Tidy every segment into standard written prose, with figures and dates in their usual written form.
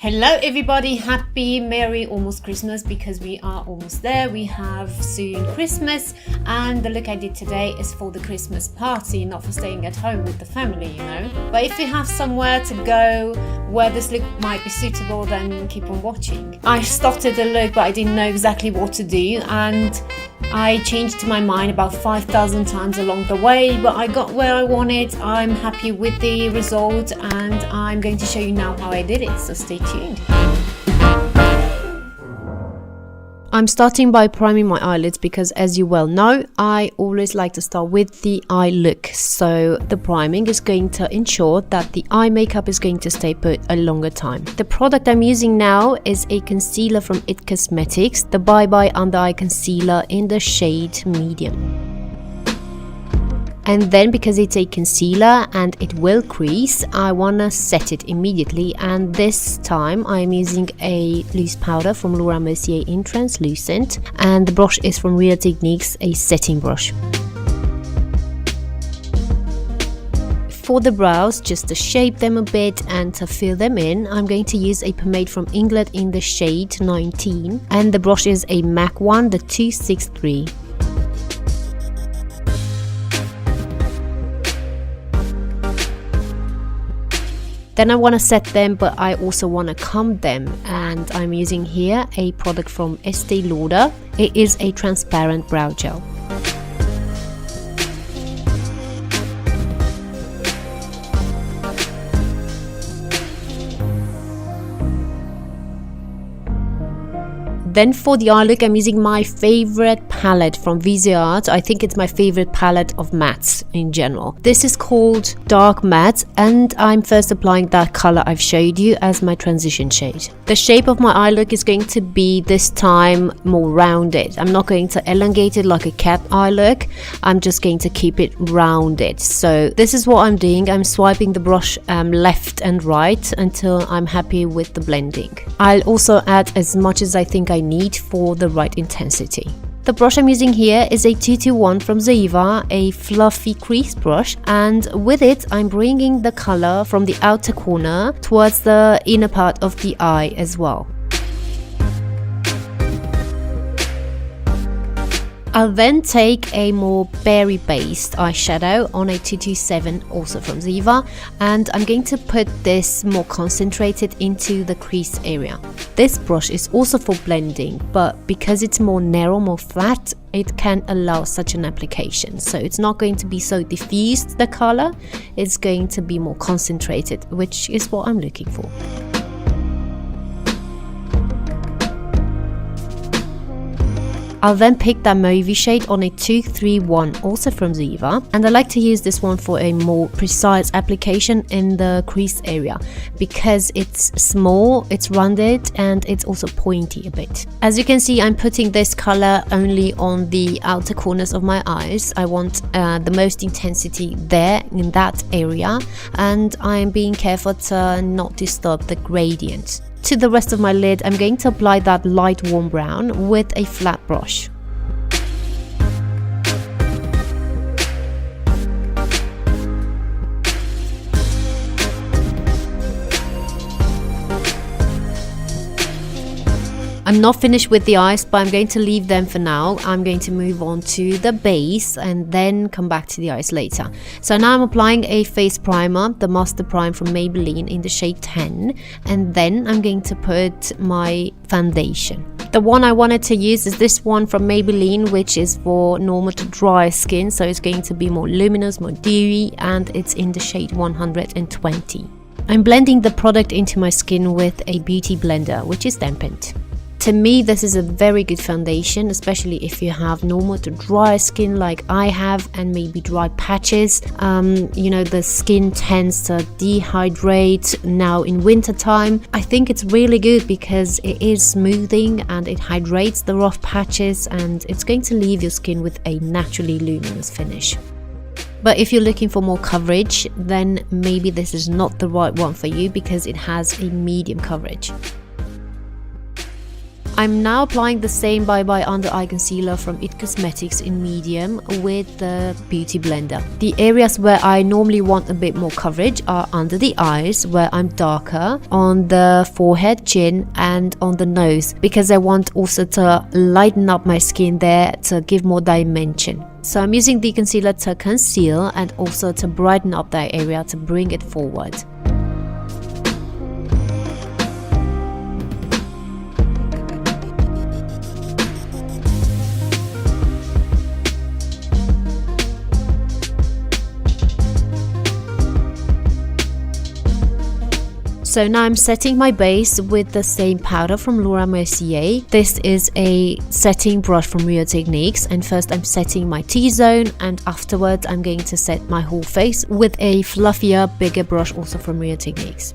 Hello everybody, happy merry almost Christmas, because we are almost there. We have soon Christmas, and the look I did today is for the Christmas party, not for staying at home with the family, you know. But if you have somewhere to go where this look might be suitable, then keep on watching. I started the look but I didn't know exactly what to do, and I changed my mind about 5,000 times along the way, but I got where I wanted. I'm happy with the result, and I'm going to show you now how I did it, so stay tuned. I'm starting by priming my eyelids because, as you well know, I always like to start with the eye look. So the priming is going to ensure that the eye makeup is going to stay put a longer time. The product I'm using now is a concealer from IT Cosmetics, the Bye Bye Under Eye Concealer in the shade Medium. And then, because it's a concealer and it will crease, I wanna set it immediately, and this time I'm using a loose powder from Laura Mercier in Translucent, and the brush is from Real Techniques, a setting brush. For the brows, just to shape them a bit and to fill them in, I'm going to use a pomade from England in the shade 19, and the brush is a MAC one, the 263. Then I want to set them, but I also want to comb them, and I'm using here a product from Estee Lauder. It is a transparent brow gel. Then for the eye look, I'm using my favorite palette from Viseart. I think it's my favorite palette of mattes in general. This is called Dark Matte, and I'm first applying that color I've showed you as my transition shade. The shape of my eye look is going to be, this time, more rounded. I'm not going to elongate it like a cat eye look. I'm just going to keep it rounded. So this is what I'm doing. I'm swiping the brush left and right until I'm happy with the blending. I'll also add as much as I think I need for the right intensity. The brush I'm using here is a 221 from Zoeva, a fluffy crease brush, and with it I'm bringing the color from the outer corner towards the inner part of the eye as well. I'll then take a more berry based eyeshadow on a 227, also from Zoeva, and I'm going to put this more concentrated into the crease area. This brush is also for blending, but because it's more narrow, more flat, it can allow such an application. So it's not going to be so diffused, the color, it's going to be more concentrated, which is what I'm looking for. I'll then pick that mauvey shade on a 231, also from Zoeva, and I like to use this one for a more precise application in the crease area because it's small, it's rounded, and it's also pointy a bit. As you can see, I'm putting this color only on the outer corners of my eyes. I want the most intensity there in that area, and I'm being careful to not disturb the gradient. To the rest of my lid, I'm going to apply that light warm brown with a flat brush. I'm not finished with the eyes, but I'm going to leave them for now. I'm going to move on to the base and then come back to the eyes later. So now I'm applying a face primer, the Master Prime from Maybelline in the shade 10, and then I'm going to put my foundation. The one I wanted to use is this one from Maybelline, which is for normal to dry skin, so it's going to be more luminous, more dewy, and it's in the shade 120. I'm blending the product into my skin with a beauty blender, which is dampened. To me, this is a very good foundation, especially if you have normal to dry skin like I have, and maybe dry patches. You know, the skin tends to dehydrate now in winter time. I think it's really good because it is smoothing and it hydrates the rough patches, and it's going to leave your skin with a naturally luminous finish. But if you're looking for more coverage, then maybe this is not the right one for you because it has a medium coverage. I'm now applying the same Bye Bye Under Eye Concealer from IT Cosmetics in medium with the Beauty Blender. The areas where I normally want a bit more coverage are under the eyes, where I'm darker, on the forehead, chin, and on the nose, because I want also to lighten up my skin there to give more dimension. So I'm using the concealer to conceal and also to brighten up that area to bring it forward. So now I'm setting my base with the same powder from Laura Mercier. This is a setting brush from Rio Techniques, and first I'm setting my T-zone, and afterwards I'm going to set my whole face with a fluffier, bigger brush also from Rio Techniques.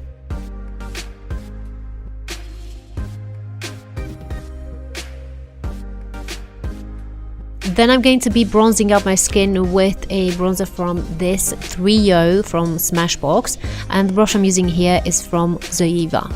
Then I'm going to be bronzing up my skin with a bronzer from this 3O from Smashbox, and the brush I'm using here is from Zoeva.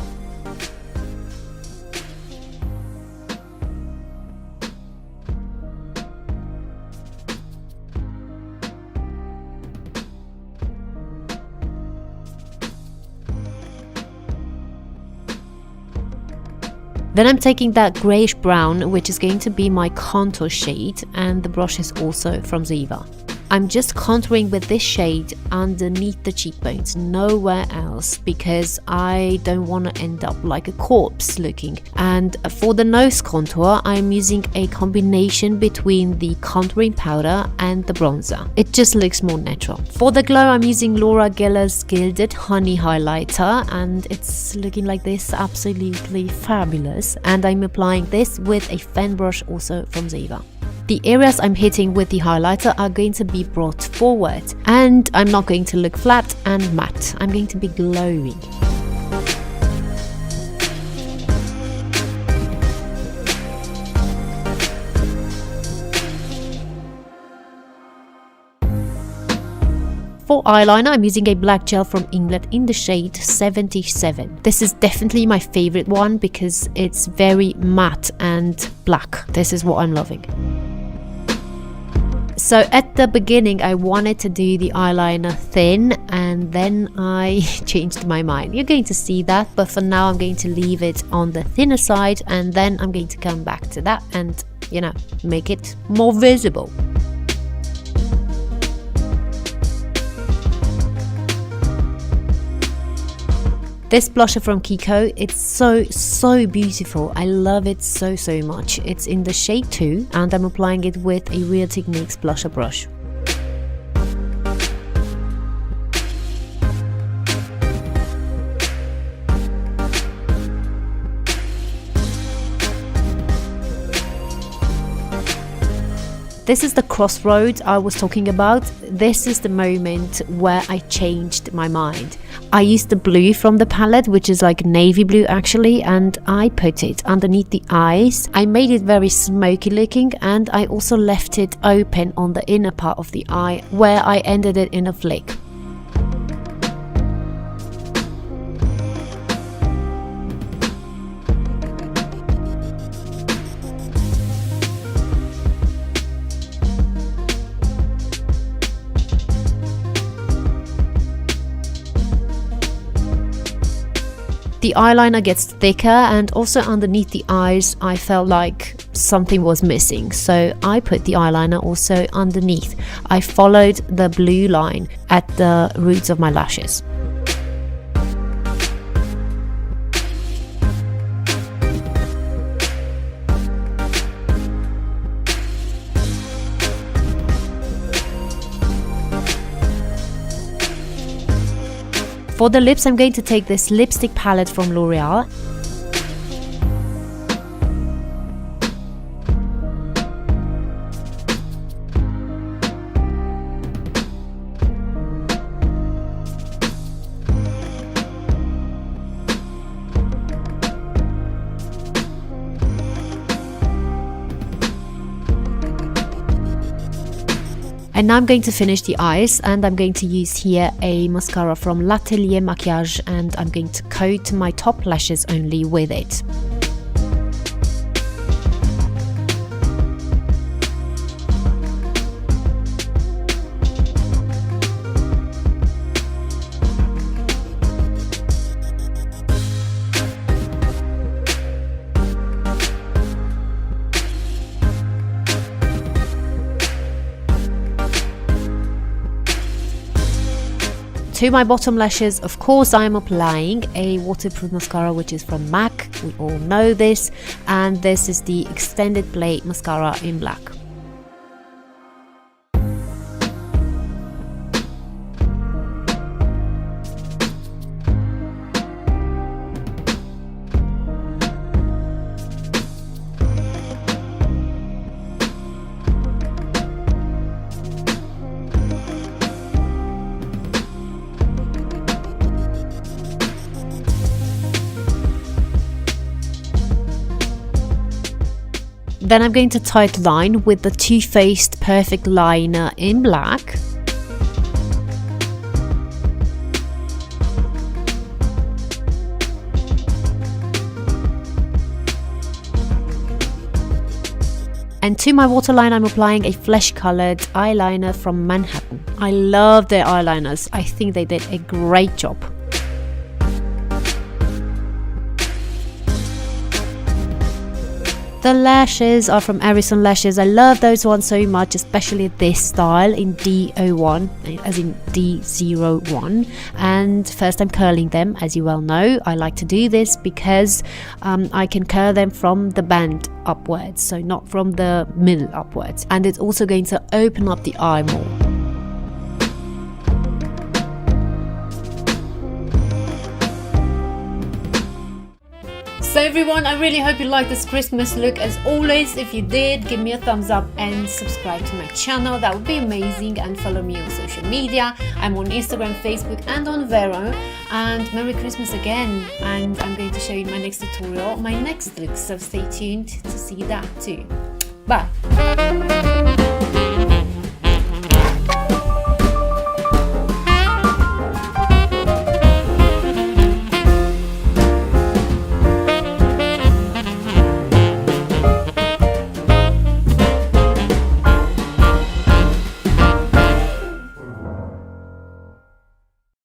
Then I'm taking that greyish brown, which is going to be my contour shade, and the brush is also from Zoeva. I'm just contouring with this shade underneath the cheekbones, nowhere else, because I don't want to end up like a corpse looking. And for the nose contour, I'm using a combination between the contouring powder and the bronzer. It just looks more natural. For the glow, I'm using Laura Geller's Gilded Honey Highlighter, and it's looking like this, absolutely fabulous. And I'm applying this with a fan brush also from Zoeva. The areas I'm hitting with the highlighter are going to be brought forward, and I'm not going to look flat and matte. I'm going to be glowing. For eyeliner, I'm using a black gel from Inglot in the shade 77. This is definitely my favorite one because it's very matte and black. This is what I'm loving. So at the beginning I wanted to do the eyeliner thin, and then I changed my mind. You're going to see that, but for now I'm going to leave it on the thinner side, and then I'm going to come back to that and, you know, make it more visible. This blusher from Kiko, it's so beautiful. I love it so much. It's in the shade 2, and I'm applying it with a Real Techniques blusher brush. This is the crossroads I was talking about. This is the moment where I changed my mind. I used the blue from the palette, which is like navy blue actually, and I put it underneath the eyes. I made it very smoky looking, and I also left it open on the inner part of the eye where I ended it in a flick. The eyeliner gets thicker, and also underneath the eyes I felt like something was missing, so I put the eyeliner also underneath. I followed the blue line at the roots of my lashes. For the lips, I'm going to take this lipstick palette from L'Oreal. And now I'm going to finish the eyes, and I'm going to use here a mascara from L'Atelier Maquillage, and I'm going to coat my top lashes only with it. to my bottom lashes, of course, I am applying a waterproof mascara, which is from MAC. We all know this. And this is the Extended Play Mascara in black. Then I'm going to tight line with the Too Faced Perfect Liner in black. And to my waterline, I'm applying a flesh-colored eyeliner from Manhattan. I love their eyeliners. I think they did a great job. The lashes are from Arison Lashes. I love those ones so much, especially this style in D01, as in D01. And first I'm curling them, as you well know. I like to do this because I can curl them from the band upwards, so not from the middle upwards. And it's also going to open up the eye more. So everyone, I really hope you liked this Christmas look. As always, if you did, give me a thumbs up and subscribe to my channel. That would be amazing. And follow me on social media. I'm on Instagram, Facebook and on VERO. And Merry Christmas again. And I'm going to show you my next tutorial, my next look. So stay tuned to see that too. Bye.